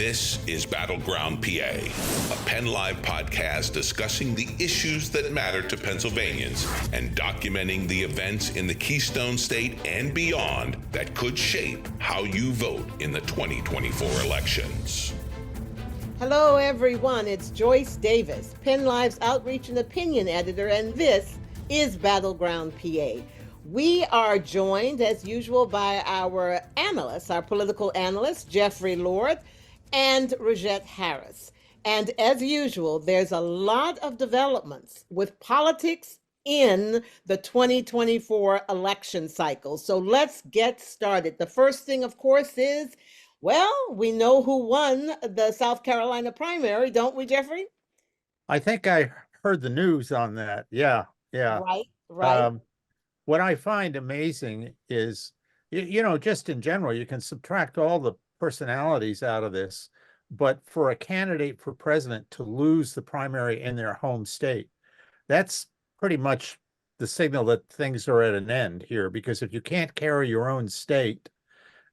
This is Battleground PA, a PennLive podcast discussing the issues that matter to Pennsylvanians and documenting the events in the Keystone State and beyond that could shape how you vote in the 2024 elections. Hello, everyone. It's Joyce Davis, PennLive's Outreach and Opinion Editor, and this is Battleground PA. We are joined, as usual, by our analysts, our political analysts, Jeffrey Lord and Rogette Harris. And as usual, there's a lot of developments with politics in the 2024 election cycle. So let's get started. The first thing, of course, is, well, we know who won the South Carolina primary, don't we, Jeffrey? I think I heard the news on that. Yeah. Right. What I find amazing is, just in general, you can subtract all the personalities out of this, but for a candidate for president to lose the primary in their home state, that's pretty much the signal that things are at an end here, because if you can't carry your own state,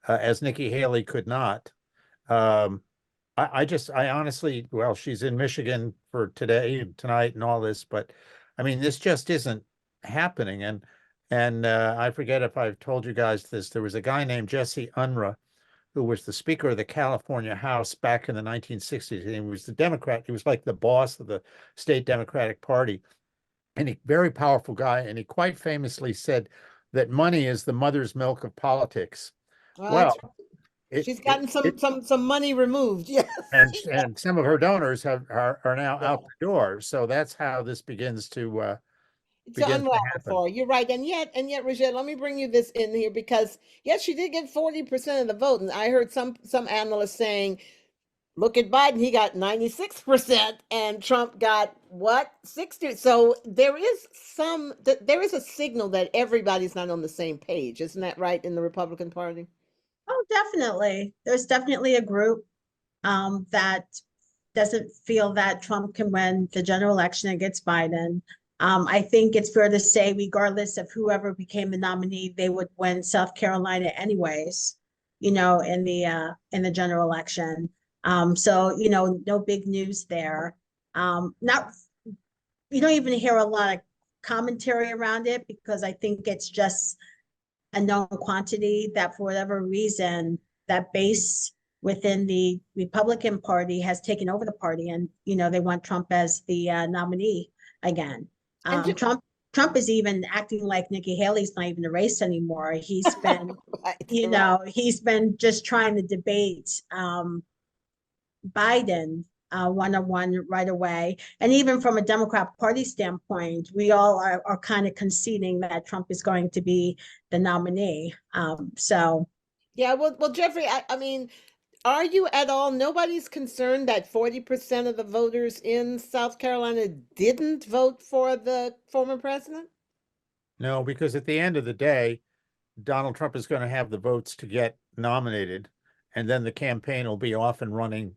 as Nikki Haley could not, I honestly, well, she's in Michigan for today and tonight and all this, but I mean, this just isn't happening. And I forget if I've told you guys this, there was a guy named Jesse Unruh, who was the Speaker of the California House back in the 1960s. And he was the Democrat. He was like the boss of the state Democratic Party. And a very powerful guy. And he quite famously said that money is the mother's milk of politics. Well, she's gotten some money removed. Yes. And some of her donors are now out the door. So that's how this begins to unravel for her. You're right. And yet, Rogette, let me bring you this in here, because yes, she did get 40% of the vote. And I heard some analysts saying, look at Biden, he got 96% and Trump got what, 60. So there is a signal that everybody's not on the same page. Isn't that right, in the Republican Party? Oh, definitely. There's definitely a group that doesn't feel that Trump can win the general election against Biden. I think it's fair to say, regardless of whoever became the nominee, they would win South Carolina anyways, in the general election. So, no big news there. You don't even hear a lot of commentary around it, because I think it's just a known quantity that for whatever reason, that base within the Republican Party has taken over the party, and, they want Trump as the nominee again. Trump is even acting like Nikki Haley's not even a race anymore. He's been, he's been just trying to debate Biden one-on-one right away. And even from a Democrat Party standpoint, we all are kind of conceding that Trump is going to be the nominee. Yeah, well, Jeffrey, I mean, are you at all, nobody's concerned that 40% of the voters in South Carolina didn't vote for the former president? No, because at the end of the day, Donald Trump is going to have the votes to get nominated, and then the campaign will be off and running.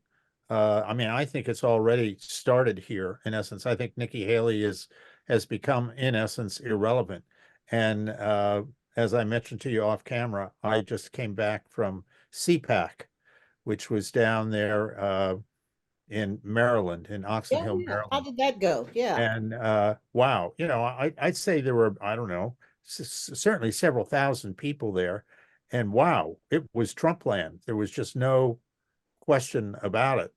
I think it's already started here, in essence. I think Nikki Haley has become, in essence, irrelevant. And as I mentioned to you off camera, I just came back from CPAC, which was down there in Maryland, in Oxon Hill, Maryland. How did that go? Yeah. And wow, I'd say there were, I don't know, certainly several thousand people there. And wow, it was Trump land. There was just no question about it.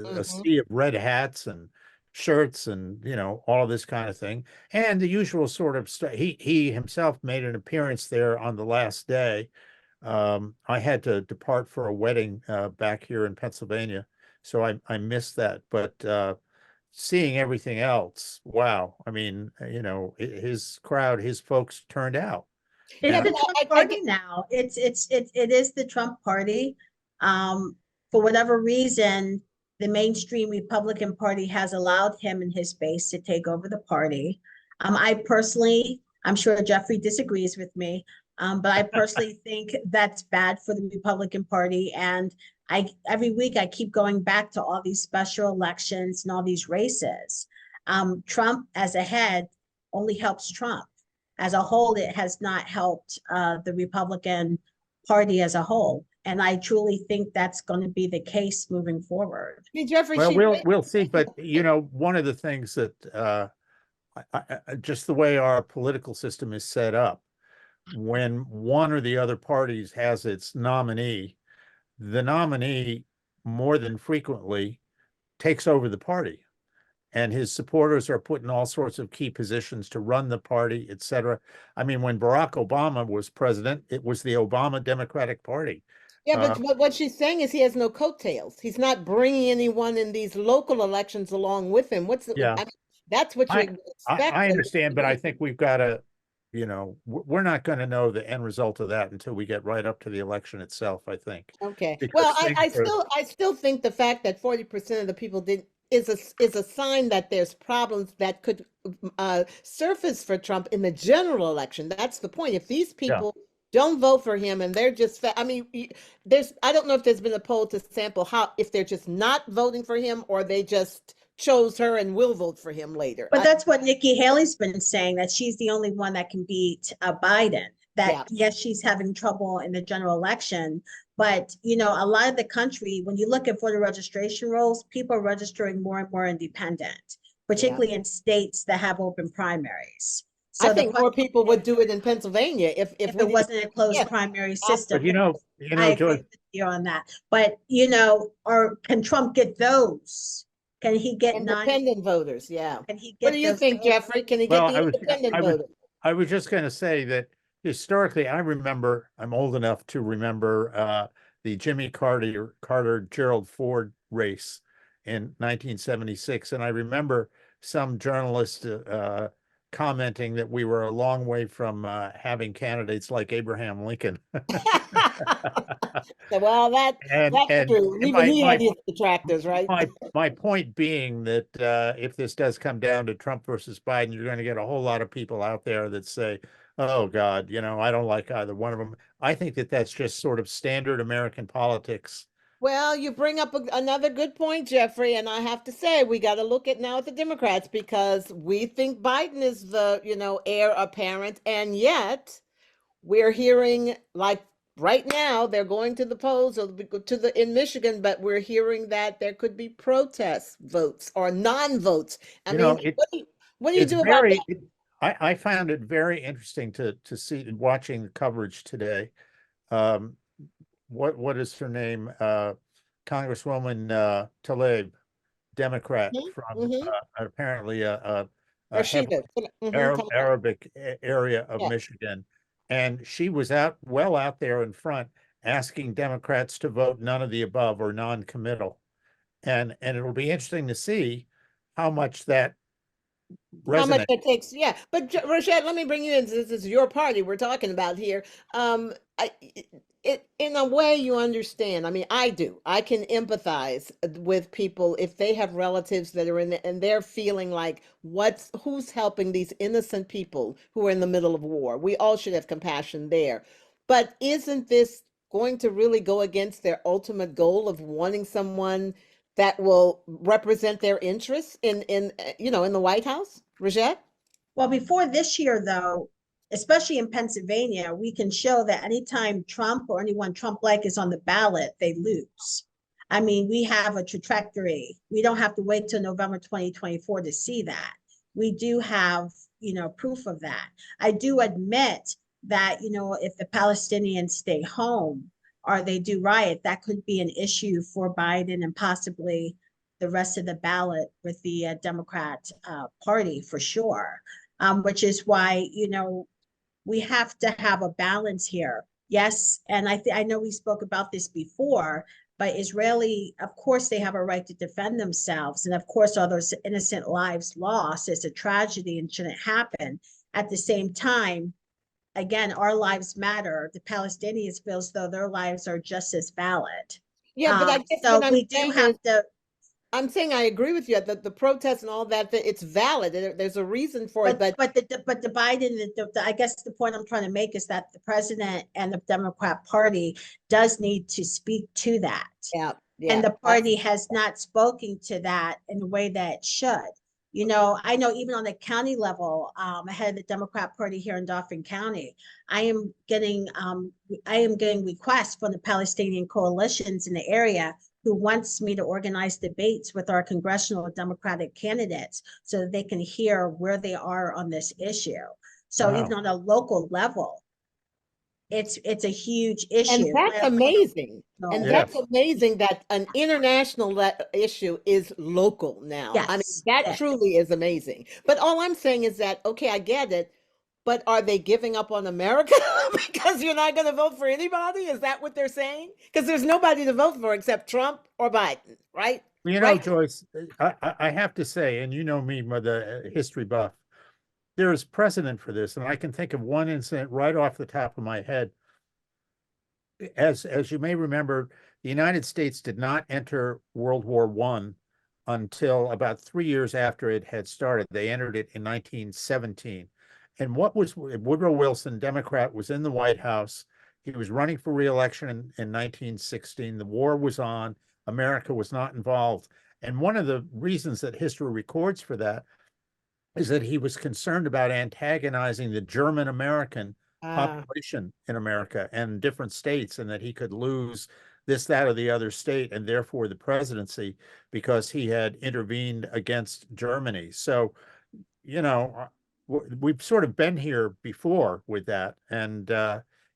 A sea of red hats and shirts and, all this kind of thing. And the usual sort of stuff. He himself made an appearance there on the last day. I had to depart for a wedding back here in Pennsylvania, so I missed that. But seeing everything else, wow! I mean, his crowd, his folks turned out. It's the Trump party now. It is the Trump party. For whatever reason, the mainstream Republican Party has allowed him and his base to take over the party. I personally, I'm sure Jeffrey disagrees with me, but I personally think that's bad for the Republican Party. And every week I keep going back to all these special elections and all these races. Trump as a head only helps Trump. As a whole, it has not helped the Republican Party as a whole. And I truly think that's going to be the case moving forward. I mean, Jeffrey, Well, she we'll see. But one of the things that just the way our political system is set up, when one or the other parties has its nominee, the nominee more than frequently takes over the party. And his supporters are put in all sorts of key positions to run the party, et cetera. I mean, when Barack Obama was president, it was the Obama Democratic Party. Yeah, but what she's saying is he has no coattails. He's not bringing anyone in these local elections along with him. Yeah. I mean, that's what you expect. I understand, but I think we've got to, we're not going to know the end result of that until we get right up to the election itself, I think. Okay. Because Well, I still think the fact that 40% of the people didn't is a sign that there's problems that could surface for Trump in the general election. That's the point. If these people don't vote for him and they're just, I mean, I don't know if there's been a poll to sample if they're just not voting for him or they just chose her and will vote for him later. But that's what Nikki Haley's been saying, that she's the only one that can beat Biden. That yes, she's having trouble in the general election, but a lot of the country, when you look at voter registration rolls, people are registering more and more independent, particularly in states that have open primaries. So I think more people would do it in Pennsylvania if it wasn't a closed primary system. But I agree with you on that. But or can Trump get those? Can he get independent voters? Yeah. Can he get? What do you think, Jeffrey? Can he get the independent voters? I was just going to say that historically, I'm old enough to remember the Jimmy Carter Gerald Ford race in 1976, and I remember some journalists commenting that we were a long way from having candidates like Abraham Lincoln. Well, that's true. Even he had his detractors, right? My point being that if this does come down to Trump versus Biden, you're going to get a whole lot of people out there that say, oh, God, I don't like either one of them. I think that that's just sort of standard American politics. Well, you bring up another good point, Jeffrey, and I have to say we got to look at now at the Democrats because we think Biden is the, heir apparent, and yet we're hearing like right now they're going to the polls or in Michigan, but we're hearing that there could be protest votes or non-votes. I mean, what do you do about that? I found it very interesting to see watching the coverage today. What is her name? Congresswoman Tlaib, Democrat from apparently a Arabic area of Michigan, and she was out there in front asking Democrats to vote none of the above or non-committal, and it'll be interesting to see how much that resonates. How much it takes, But Rogette, let me bring you in. This is your party we're talking about here. In a way, you understand. I mean, I do. I can empathize with people if they have relatives that are and they're feeling like, who's helping these innocent people who are in the middle of war? We all should have compassion there. But isn't this going to really go against their ultimate goal of wanting someone that will represent their interests in the White House, Rogette? Well, before this year, though, especially in Pennsylvania, we can show that anytime Trump or anyone Trump-like is on the ballot, they lose. I mean, we have a trajectory. We don't have to wait till November 2024 to see that. We do have, proof of that. I do admit that, if the Palestinians stay home or they do riot, that could be an issue for Biden and possibly the rest of the ballot with the Democrat Party for sure, which is why, we have to have a balance here. Yes, and I know we spoke about this before, but Israeli, of course, they have a right to defend themselves. And of course, all those innocent lives lost is a tragedy and shouldn't happen. At the same time, again, our lives matter. The Palestinians feel as though their lives are just as valid. Yeah, but I guess so we do have to. I'm saying I agree with you that the protests and all that it's valid. There's a reason for it, but the Biden, I guess the point I'm trying to make is that the president and the Democrat Party does need to speak to that. Yeah. And the party has not spoken to that in the way that it should. I know even on the county level, ahead of the Democrat Party here in Dauphin County, I am getting requests from the Palestinian coalitions in the area who wants me to organize debates with our congressional Democratic candidates so that they can hear where they are on this issue. So Wow. even on a local level, it's a huge And issue. that's amazing. And Yes. that's amazing that an international issue is local now. I mean, Yes, that yes. truly is amazing. But all I'm saying is that, okay, I get it, but are they giving up on America because you're not going to vote for anybody? Is that what they're saying? Because there's nobody to vote for except Trump or Biden, right? Right? Joyce, I have to say, and you know me, the history buff, there is precedent for this, and I can think of one incident right off the top of my head. As you may remember, the United States did not enter World War I until about 3 years after it had started. They entered it in 1917. And Woodrow Wilson, Democrat, was in the White House. He was running for re-election in 1916. The war was on. America was not involved. And one of the reasons that history records for that is that he was concerned about antagonizing the German American population in America and different states, and that he could lose this, that, or the other state, and therefore the presidency, because he had intervened against Germany. So, we've sort of been here before with that. And,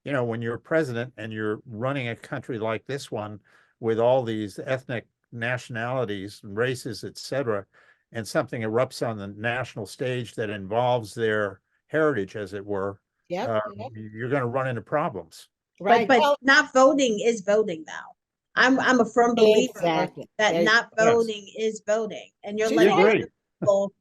when you're president and you're running a country like this one with all these ethnic nationalities and races, et cetera, and something erupts on the national stage that involves their heritage, as it were, Yep. you're going to run into problems. Right. But Well, not voting is voting though. I'm a firm believer exactly. that not Yes. voting is voting, and you're She's letting right. other people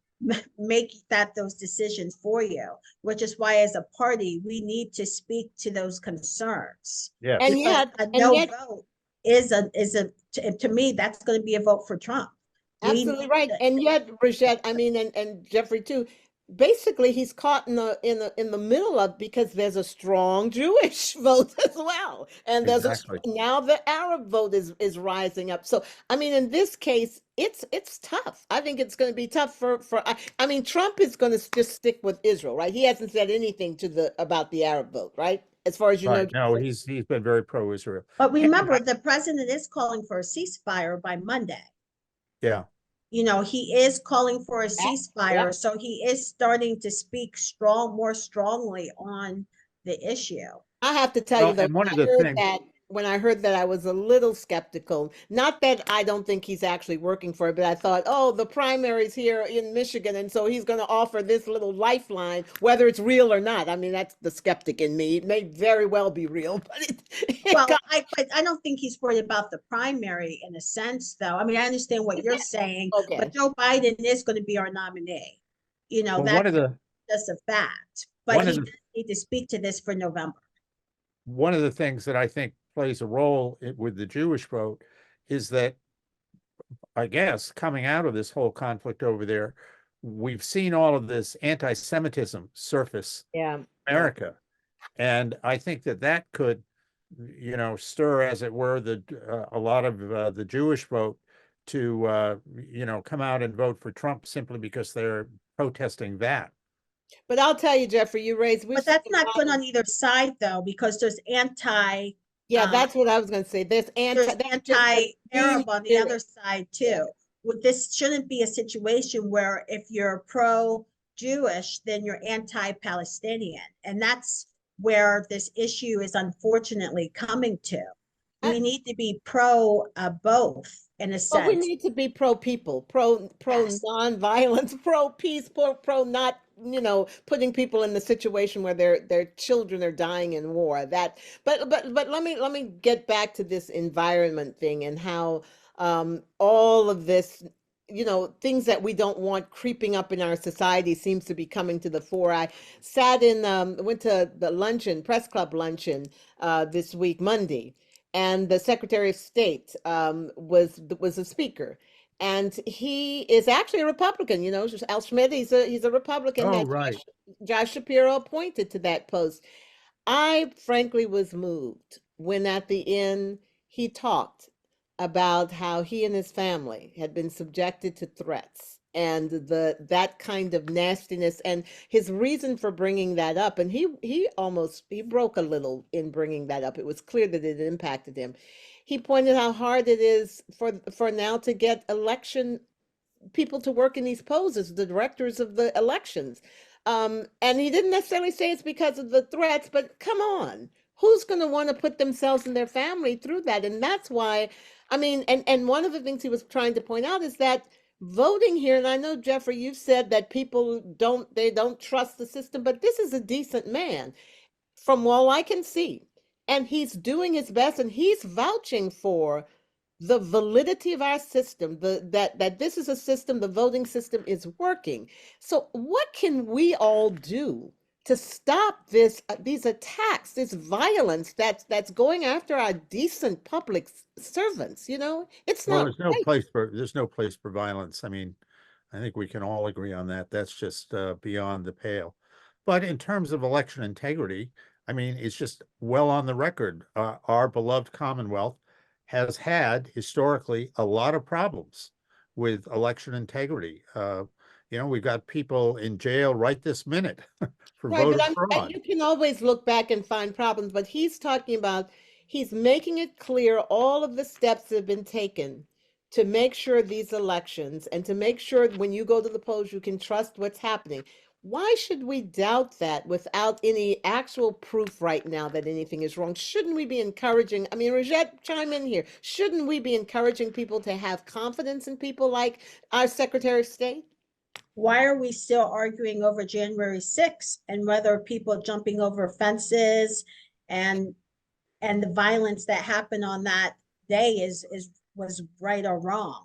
make those decisions for you, which is why as a party we need to speak to those concerns. Yes. And Because yet, a no vote is to me that's going to be a vote for Trump. We absolutely need right. to- And yet, Rogette, I mean, and Jeffrey too. Basically, he's caught in the middle of, because there's a strong Jewish vote as well, and there's Exactly. now the Arab vote is rising up. So, I mean, in this case, it's tough. I think it's going to be tough I mean, Trump is going to just stick with Israel, right? He hasn't said anything about the Arab vote, right? As far as you know. Right. No, he's been very pro-Israel. But remember, the president is calling for a ceasefire by Monday. Yeah. He is calling for a Yeah. ceasefire, so he is starting to speak more strongly on the issue. I have to tell you though, and one of the things, when I heard that, I was a little skeptical. Not that I don't think he's actually working for it, but I thought, oh, the primaries here in Michigan, and so he's going to offer this little lifeline, whether it's real or not. I mean, that's the skeptic in me. It may very well be real, but I don't think he's worried about the primary in a sense, though. I mean, I understand what you're saying, Okay. but Joe Biden is going to be our nominee. That's just a fact. But he does need to speak to this for November. One of the things that I think plays a role with the Jewish vote is that, I guess, coming out of this whole conflict over there, we've seen all of this anti-Semitism surface in America. And I think that could, stir, as it were, a lot of the Jewish vote to, come out and vote for Trump simply because they're protesting that. But I'll tell you, Jeffrey, But that's not good on either side, though, because there's Yeah, that's what I was going to say. There's anti-Arab on the other side too. This shouldn't be a situation where if you're pro-Jewish, then you're anti-Palestinian, and that's where this issue is unfortunately coming to. We need to be pro both in a sense. But we need to be pro people, pro non-violence, pro peace, pro not, putting people in the situation where their children are dying in war. But let me get back to this environment thing and how all of this, things that we don't want creeping up in our society seems to be coming to the fore. I went to the press club luncheon this week, Monday. And the Secretary of State was a speaker, and he is actually a Republican. Al Schmidt, he's a Republican that right. Josh Shapiro appointed to that post. I frankly was moved when at the end he talked about how he and his family had been subjected to threats and that kind of nastiness, and his reason for bringing that up, and he broke a little in bringing that up. It was clear that it impacted him. He pointed how hard it is for now to get election people to work in these poses, the directors of the elections. And he didn't necessarily say it's because of the threats, but come on, who's going to want to put themselves and their family through that? And that's why, I mean, and one of the things he was trying to point out is that voting here, and I know, Jeffrey, you've said that people don't trust the system, but this is a decent man from all I can see. And he's doing his best, and he's vouching for the validity of our system, that this is a system, the voting system is working. So what can we all do to stop these attacks, this violence that's going after our decent public servants? You know, it's Well, not there's no right. place for violence. I mean, I think we can all agree on that. That's just beyond the pale. But in terms of election integrity, I mean, it's just well on the record. Our beloved Commonwealth has had historically a lot of problems with election integrity. We've got people in jail right this minute for Right, but voter and fraud. you can always look back and find problems, but he's talking about, he's making it clear all of the steps that have been taken to make sure these elections, and to make sure when you go to the polls, you can trust what's happening. Why should we doubt that without any actual proof right now that anything is wrong? Shouldn't we be encouraging, I mean, Rogette, chime in here. Shouldn't we be encouraging people to have confidence in people like our Secretary of State? Why are we still arguing over January 6th and whether people jumping over fences and the violence that happened on that day was right or wrong?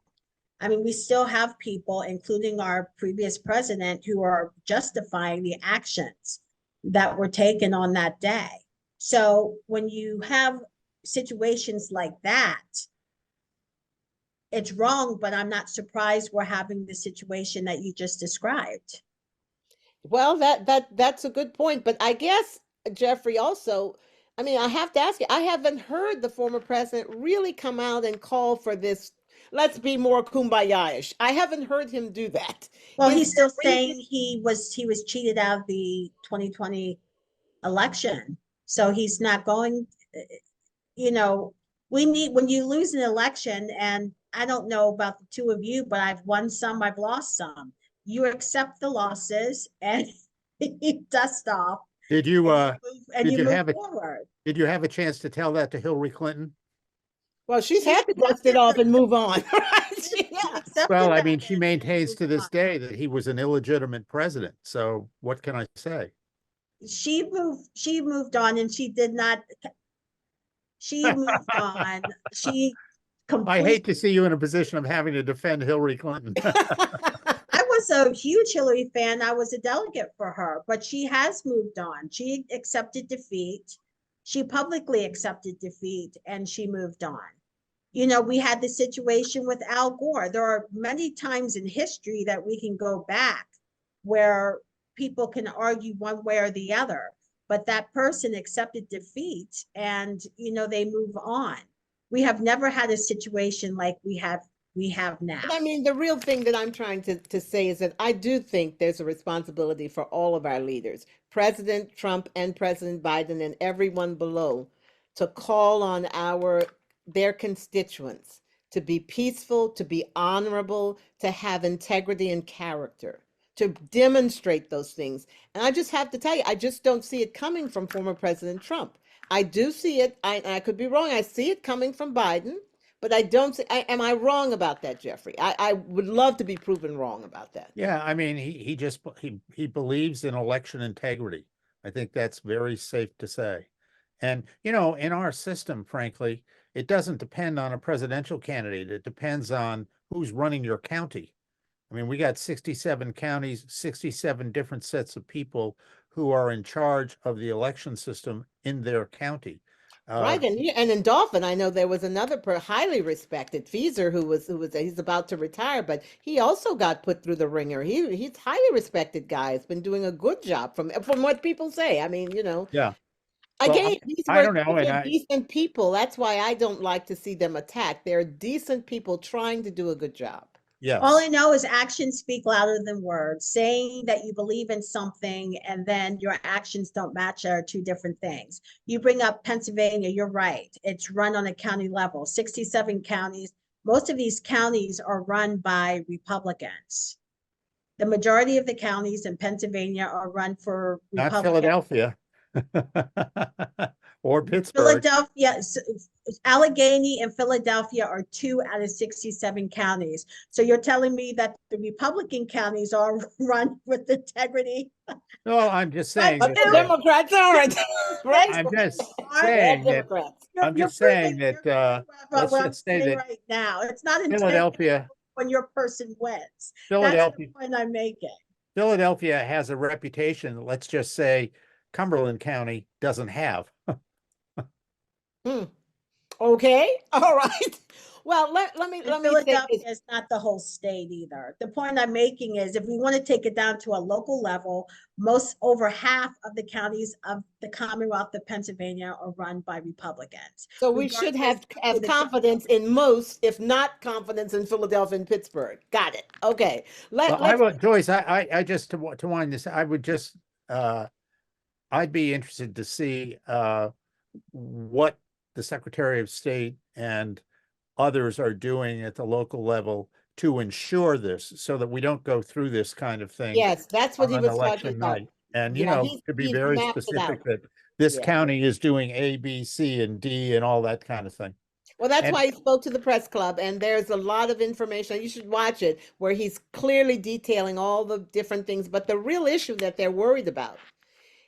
I mean, we still have people, including our previous president, who are justifying the actions that were taken on that day. So when you have situations like that, it's wrong, but I'm not surprised we're having the situation that you just described. Well, that's a good point, but I guess, Jeffrey, also, I mean, I have to ask you, I haven't heard the former president really come out and call for this, let's be more kumbaya-ish. I haven't heard him do that. Well, Is he's still there reason- saying he was cheated out of the 2020 election. So he's not going, when you lose an election, and I don't know about the two of you, but I've won some, I've lost some. You accept the losses and you dust off Did you and did you you move have a forward. did you have a chance to tell that to Hillary Clinton? Well, she's She had to dust it accepted off the- and move on, right? She Yeah. accepted Well, I that mean, she and maintains moved to this on. day that he was an illegitimate president. So what can I say? She moved on, and she moved on. She I completely. hate to see you in a position of having to defend Hillary Clinton. I was a huge Hillary fan. I was a delegate for her, but she has moved on. She accepted defeat. She publicly accepted defeat, and she moved on. We had the situation with Al Gore. There are many times in history that we can go back where people can argue one way or the other, but that person accepted defeat and, they move on. We have never had a situation like we have now. But I mean, the real thing that I'm trying to say is that I do think there's a responsibility for all of our leaders, President Trump and President Biden and everyone below, to call on their constituents to be peaceful, to be honorable, to have integrity and character, to demonstrate those things. And I just have to tell you, I just don't see it coming from former President Trump. I do see it, I could be wrong, I see it coming from Biden. But I don't see, am I wrong about that, Jeffrey? I would love to be proven wrong about that. Yeah, I mean, he believes in election integrity. I think that's very safe to say. And, in our system, frankly, it doesn't depend on a presidential candidate. It depends on who's running your county. I mean, we got 67 counties, 67 different sets of people who are in charge of the election system in their county. Right, and in Dolphin, I know there was another highly respected Feezer who was he's about to retire, but he also got put through the ringer. He's highly respected guy. Has been doing a good job from what people say. I mean, Yeah. Again, I don't know, these are decent people. That's why I don't like to see them attacked. They're decent people trying to do a good job. All Yes. I know is actions speak louder than words. Saying that you believe in something and then your actions don't match are two different things. You bring up Pennsylvania, you're right. It's run on a county level, 67 counties. Most of these counties are run by Republicans. The majority of the counties in Pennsylvania are run for Not Republicans. Philadelphia. Or Pittsburgh. Philadelphia, Allegheny and Philadelphia are 2 out of 67 counties. So you're telling me that the Republican counties are run with integrity? No, I'm just saying But that, the Democrats aren't. Right? I'm just Bad saying that, Democrats. I'm just saying that, let's what I'm just say saying that right now. It's not integrity Philadelphia, when your person wins. That's the Philadelphia, point I'm making. Philadelphia has a reputation, let's just say Cumberland County doesn't have. Hmm. Okay. All right. Well, let me And let me say Philadelphia this. is not the whole state either. The point I'm making is if we want to take it down to a local level, over half of the counties of the Commonwealth of Pennsylvania are run by Republicans. So we should Regardless have of who the confidence in most, if not confidence in Philadelphia and Pittsburgh. Got it. Okay. Well, Let's Joyce, I just, to wind this, I would just, I'd be interested to see, what the Secretary of State and others are doing at the local level to ensure this, so that we don't go through this kind of thing yes, that's what on he an was talking election about. night. And, Yeah, to be he's very mapped it out. specific that this Yeah. county is doing A, B, C, and D and all that kind of thing. Well, that's And why he spoke to the press club, and there's a lot of information. You should watch it, where he's clearly detailing all the different things. But the real issue that they're worried about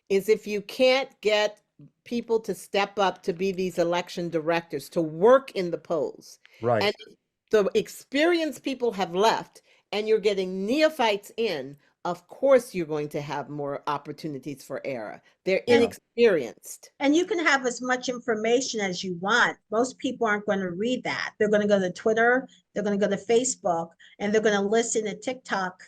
is if you can't get people to step up to be these election directors, to work in the polls, right, and the experienced people have left, and you're getting neophytes in, of course you're going to have more opportunities for error. They're Yeah. inexperienced. And you can have as much information as you want. Most people aren't going to read that. They're going to go to Twitter, they're going to go to Facebook, and they're going to listen to TikTok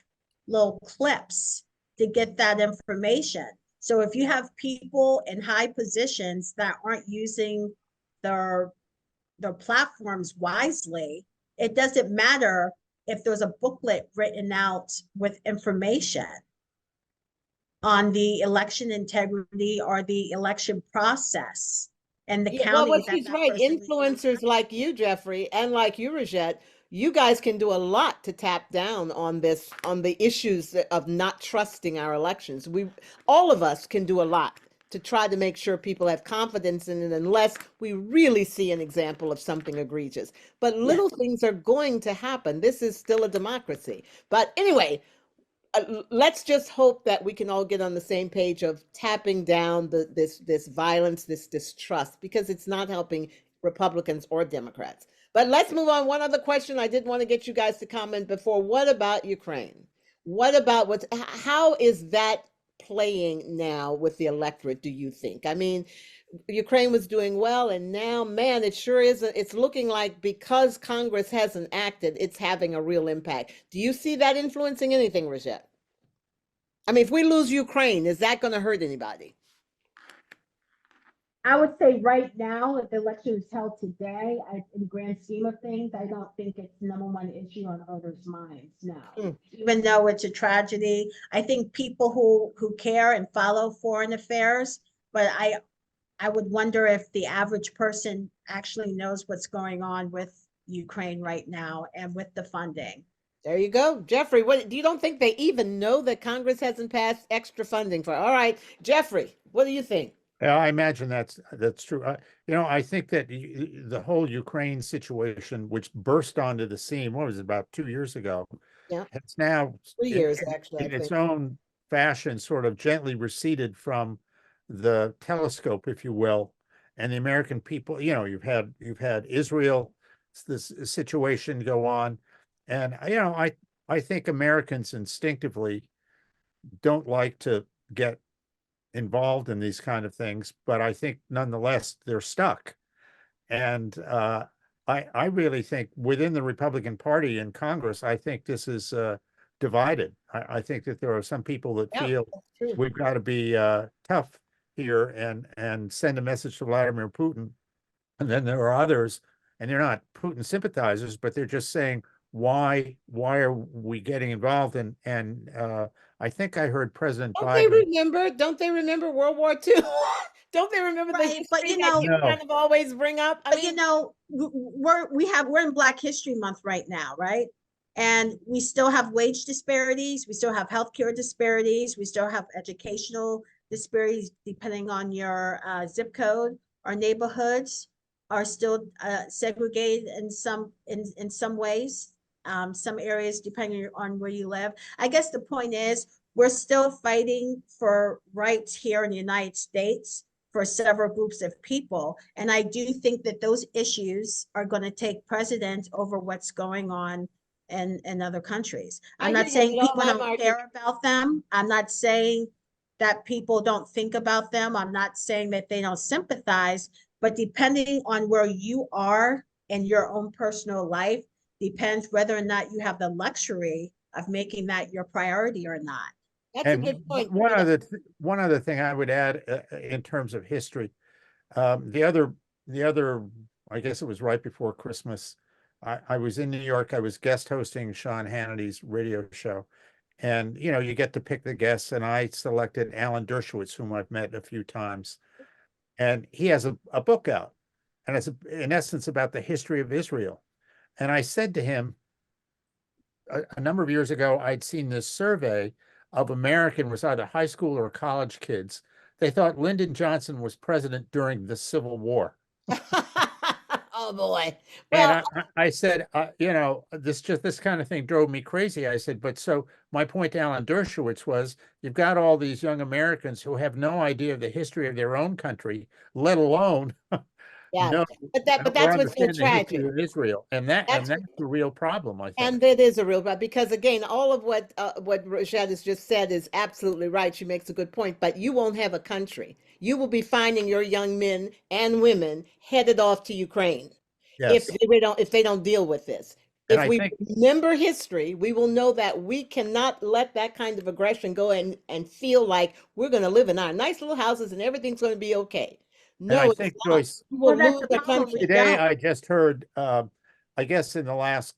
little clips to get that information. So if you have people in high positions that aren't using their platforms wisely, it doesn't matter if there's a booklet written out with information on the election integrity or the election process and the Yeah, well, county what that she's that right. person Influencers like you, Jeffrey, and like you, Rogette, you guys can do a lot to tap down on this, on the issues of not trusting our elections. All of us can do a lot to try to make sure people have confidence in it, unless we really see an example of something egregious. But little things are going to happen. This is still a democracy. But anyway, let's just hope that we can all get on the same page of tapping down this violence, this distrust, because it's not helping Republicans or Democrats. But let's move on. One other question I did want to get you guys to comment before. What about Ukraine? What about how is that playing now with the electorate, do you think? I mean, Ukraine was doing well, and now, man, it sure is. It's looking like, because Congress hasn't acted, it's having a real impact. Do you see that influencing anything, Rogette? I mean, if we lose Ukraine, is that going to hurt anybody? I would say right now, if the election is held today, in the grand scheme of things, I don't think it's the number one issue on voters' minds now. Even though it's a tragedy, I think people who care and follow foreign affairs, but I would wonder if the average person actually knows what's going on with Ukraine right now and with the funding. There you go. Jeffrey, what do you don't think they even know that Congress hasn't passed extra funding for? All right, Jeffrey, what do you think? Yeah, I imagine that's true. I think that the whole Ukraine situation, which burst onto the scene, what was it, about 2 years ago? Yeah, It's now 3 years actually. in its own fashion, sort of gently receded from the telescope, if you will. And the American people, you've had Israel, this situation go on, and I think Americans instinctively don't like to get involved in these kind of things, but I think nonetheless they're stuck. And I really think within the Republican Party in Congress, I think this is divided. I think that there are some people that feel we've got to be tough here and send a message to Vladimir Putin. And then there are others, and they're not Putin sympathizers, but they're just saying, why are we getting involved? And I think I heard President Biden. Don't they remember World War II? Don't they remember the Right, but history that you No. kind of always bring up? I But you mean, know, we're in Black History Month right now, right? And we still have wage disparities, we still have healthcare disparities, we still have educational disparities depending on your zip code. Our neighborhoods are still segregated in some ways, some areas depending on where you live. I guess the point is we're still fighting for rights here in the United States for several groups of people. And I do think that those issues are going to take precedence over what's going on in other countries. I'm not saying people don't care about them. I'm not saying that people don't think about them. I'm not saying that they don't sympathize, but depending on where you are in your own personal life, depends whether or not you have the luxury of making that your priority or not. that's a good point. One other thing I would add in terms of history, the other, I guess it was right before Christmas. I was in New York. I was guest hosting Sean Hannity's radio show, and you get to pick the guests, and I selected Alan Dershowitz, whom I've met a few times, and he has a book out, and it's in essence about the history of Israel. And I said to him a number of years ago, I'd seen this survey of American, was either high school or college kids. They thought Lyndon Johnson was president during the Civil War. Oh boy. Well, and I said, this kind of thing drove me crazy. I said, but so my point to Alan Dershowitz was, you've got all these young Americans who have no idea of the history of their own country, let alone but that's what's so tragic in Israel, and that's the real problem, I think. And that is a real problem, because again, all of what Rogette has just said is absolutely right. She makes a good point, but you won't have a country. You will be finding your young men and women headed off to Ukraine if they don't deal with this. And if we remember history, we will know that we cannot let that kind of aggression go and feel like we're going to live in our nice little houses and everything's going to be okay. No, and I think, Joyce, will lose the country. Today, I just heard, I guess in the last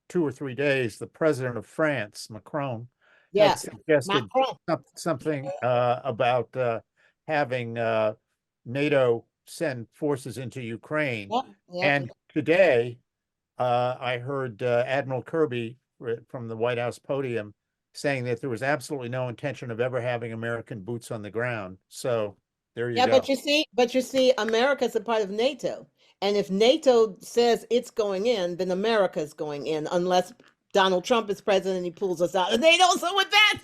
2 or 3 days, the president of France, Macron, had suggested something about having NATO send forces into Ukraine. And today, I heard Admiral Kirby from the White House podium saying that there was absolutely no intention of ever having American boots on the ground. So there you go. But you see, America's a part of NATO. And if NATO says it's going in, then America's going in, unless Donald Trump is president and he pulls us out of NATO. So with that,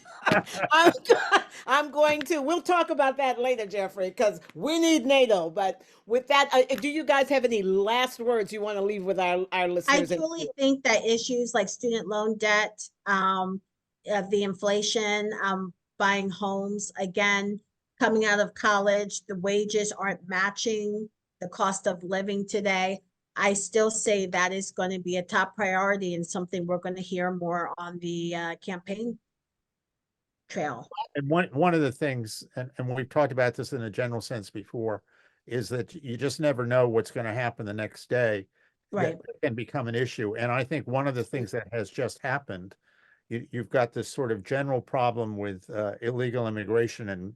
I'm going to, we'll talk about that later, Jeffrey, because we need NATO. But with that, do you guys have any last words you want to leave with our listeners? I truly think that issues like student loan debt, the inflation, buying homes, again, coming out of college, the wages aren't matching the cost of living today. I still say that is going to be a top priority and something we're going to hear more on the campaign trail. And one of the things, and we've talked about this in a general sense before, is that you just never know what's going to happen the next day. Right. That can become an issue. And I think one of the things that has just happened, you've got this sort of general problem with illegal immigration and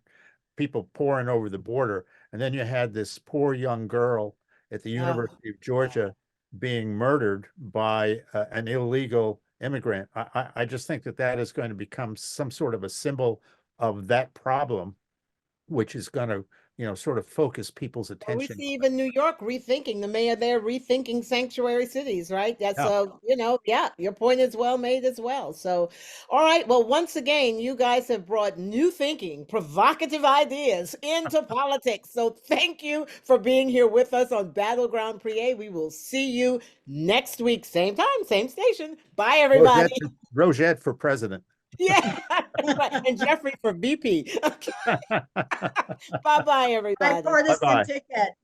people pouring over the border. And then you had this poor young girl at the University of Georgia being murdered by an illegal immigrant. I just think that is going to become some sort of a symbol of that problem, which is going to, sort of focus people's attention. We see even New York rethinking, the mayor there rethinking sanctuary cities, right? That's your point is well made as well. So, all right. Well, once again, you guys have brought new thinking, provocative ideas into politics. So thank you for being here with us on Battleground PA. We will see you next week, same time, same station. Bye, everybody. Rogette for president. Yeah, and Jeffrey for VP. Bye-bye, everybody. My partisan ticket.